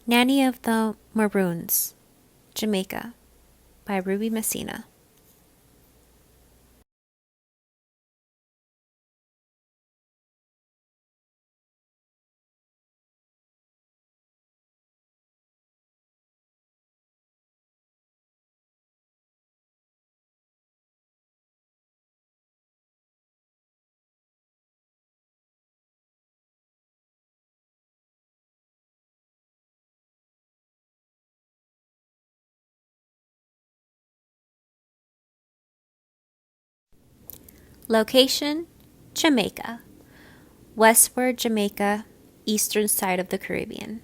Nanny of the Maroons, Jamaica, by Ruby Messina. Location, Jamaica. Westward Jamaica, eastern side of the Caribbean.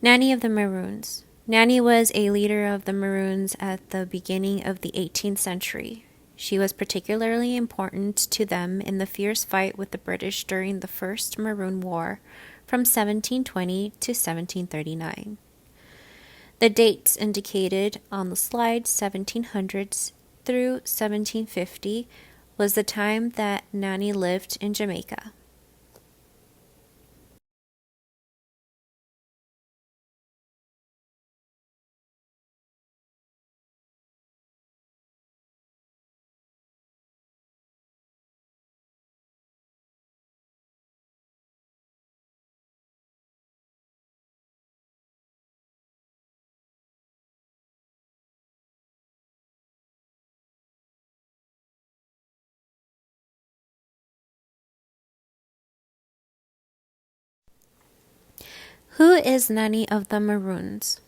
Nanny of the Maroons. Nanny was a leader of the Maroons at the beginning of the 18th century. She was particularly important to them in the fierce fight with the British during the First Maroon War from 1720 to 1739. The dates indicated on the slide, 1700s through 1750, was the time that Nanny lived in Jamaica. Who is Nanny of the Maroons?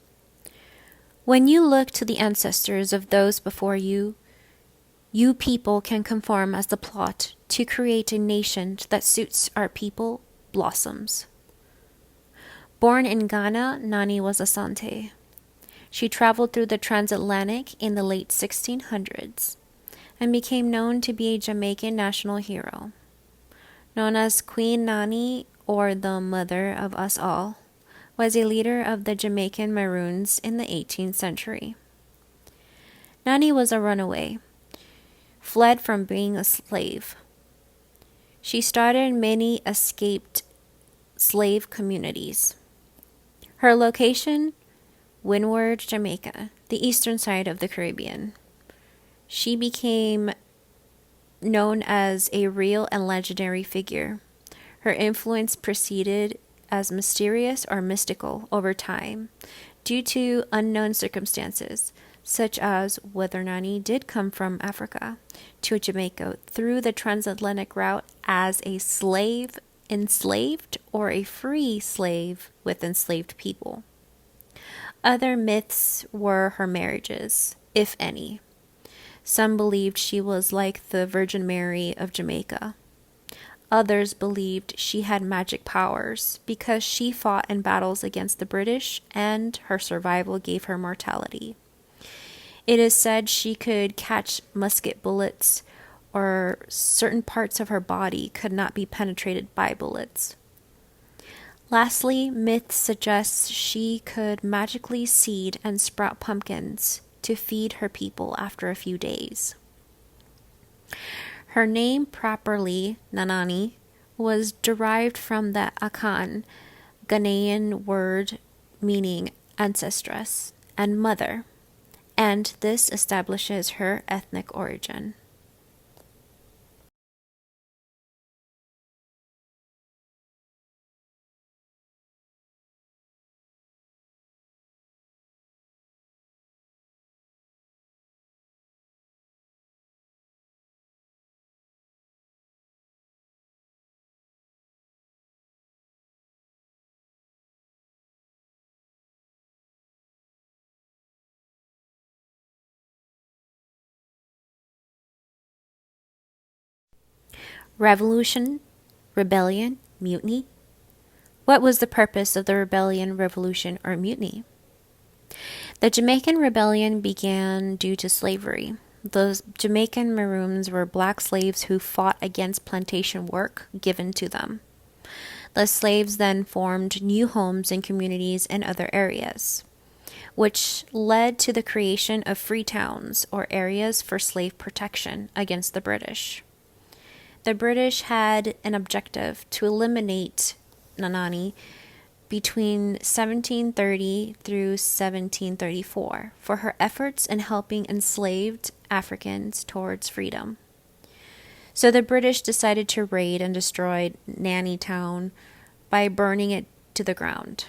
When you look to the ancestors of those before you, you people can conform as the plot to create a nation that suits our people blossoms. Born in Ghana, Nanny was a Sante. She traveled through the transatlantic in the late 1600s and became known to be a Jamaican national hero. Known as Queen Nanny, or the mother of us all, was a leader of the Jamaican Maroons in the 18th century. Nanny was a runaway, fled from being a slave. She started many escaped slave communities. Her location, Windward, Jamaica, the eastern side of the Caribbean. She became known as a real and legendary figure. Her influence proceeded as mysterious or mystical over time due to unknown circumstances, such as whether Nanny did come from Africa to Jamaica through the transatlantic route as a slave, enslaved, or a free slave with enslaved people. Other myths were her marriages, if any. Some believed she was like the Virgin Mary of Jamaica. Others believed she had magic powers because she fought in battles against the British and her survival gave her mortality. It is said she could catch musket bullets, or certain parts of her body could not be penetrated by bullets. Lastly, myth suggests she could magically seed and sprout pumpkins to feed her people after a few days. Her name properly, Nanani, was derived from the Akan, Ghanaian word meaning ancestress and mother, and this establishes her ethnic origin. Revolution, rebellion, mutiny. What was the purpose of the rebellion, revolution, or mutiny? The Jamaican Rebellion began due to slavery. The Jamaican Maroons were black slaves who fought against plantation work given to them. The slaves then formed new homes and communities in other areas, which led to the creation of free towns or areas for slave protection against the British. The British had an objective to eliminate Nanani between 1730 through 1734 for her efforts in helping enslaved Africans towards freedom. So the British decided to raid and destroy Nanny Town by burning it to the ground.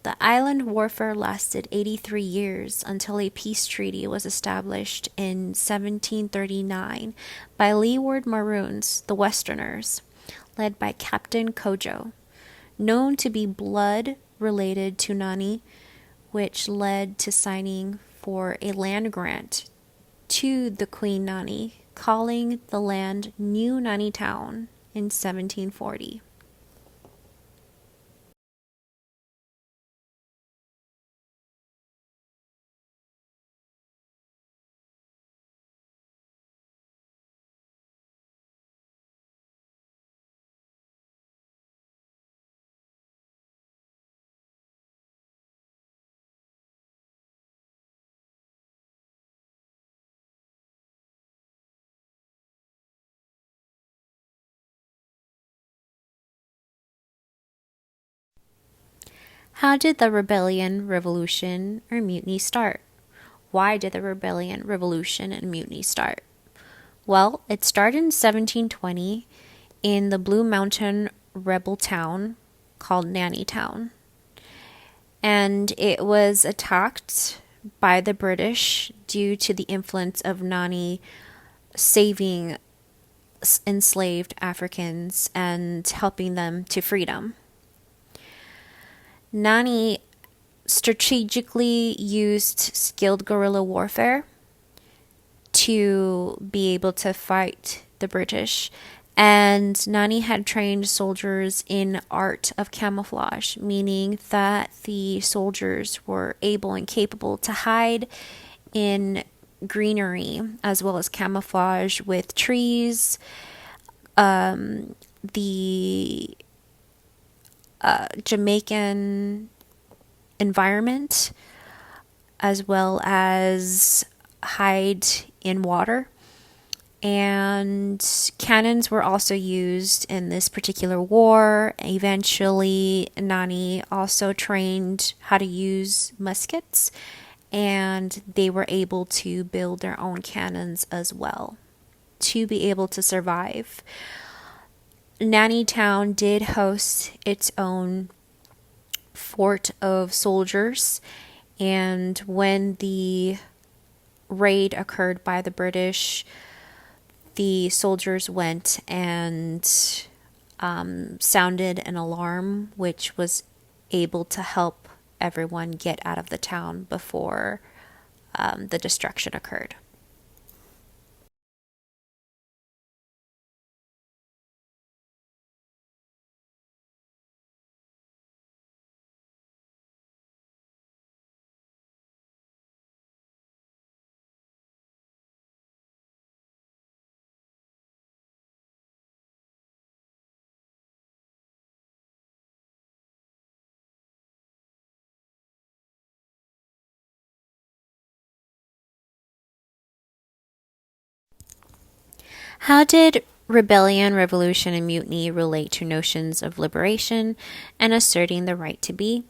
The island warfare lasted 83 years until a peace treaty was established in 1739 by leeward Maroons, the Westerners, led by Captain Kojo, known to be blood related to Nanny, which led to signing for a land grant to the Queen Nanny, calling the land New Nanny Town in 1740. How did the rebellion, revolution, or mutiny start? Why did the rebellion, revolution, and mutiny start? Well, it started in 1720 in the Blue Mountain rebel town called Nanny Town. And it was attacked by the British due to the influence of Nanny saving enslaved Africans and helping them to freedom. Nanny strategically used skilled guerrilla warfare to be able to fight the British, and Nanny had trained soldiers in art of camouflage, meaning that the soldiers were able and capable to hide in greenery as well as camouflage with trees, the Jamaican environment, as well as hide in water. And cannons were also used in this particular war. Eventually, Nanny also trained how to use muskets, and they were able to build their own cannons as well to be able to survive. Nanny Town did host its own fort of soldiers, and when the raid occurred by the British, the soldiers went and sounded an alarm, which was able to help everyone get out of the town before the destruction occurred. How did rebellion, revolution, and mutiny relate to notions of liberation and asserting the right to be?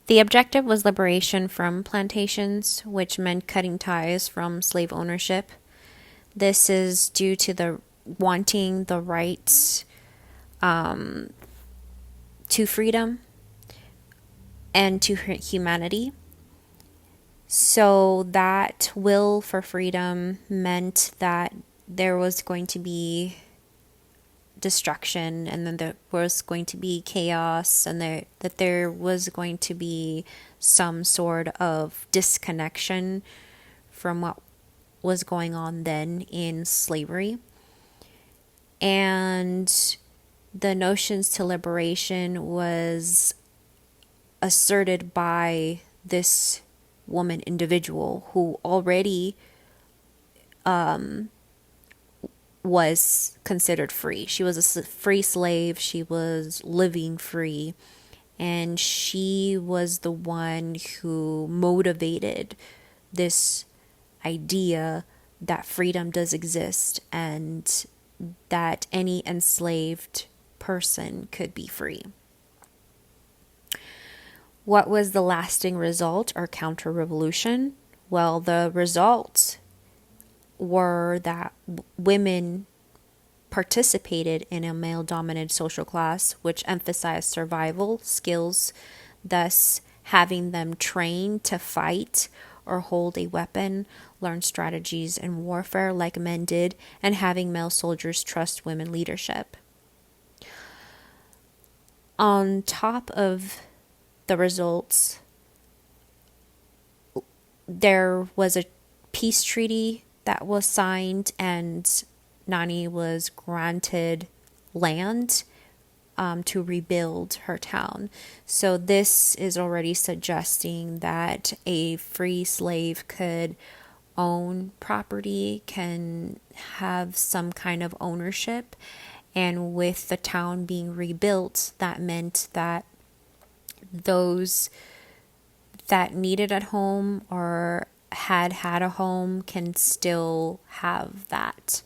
The objective was liberation from plantations, which meant cutting ties from slave ownership. This is due to the wanting the rights to freedom and to humanity. So that will for freedom meant that there was going to be destruction, and then there was going to be chaos, and that there was going to be some sort of disconnection from what was going on then in slavery. And the notions to liberation was asserted by this woman individual who already was considered free. She was a free slave. She was living free. And she was the one who motivated this idea that freedom does exist and that any enslaved person could be free. What was the lasting result or counter revolution? Well, the results were that women participated in a male dominated social class, which emphasized survival skills, thus having them trained to fight or hold a weapon, learn strategies in warfare like men did, and having male soldiers trust women leadership. On top of the results, there was a peace treaty that was signed, and Nanny was granted land to rebuild her town. So this is already suggesting that a free slave could own property, can have some kind of ownership. And with the town being rebuilt, that meant that those that needed a home or had a home can still have that.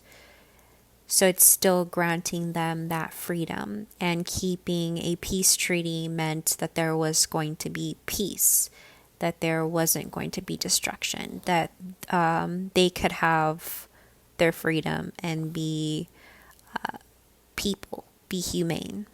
So it's still granting them that freedom, and keeping a peace treaty meant that there was going to be peace, that there wasn't going to be destruction, that they could have their freedom and be people, be humane.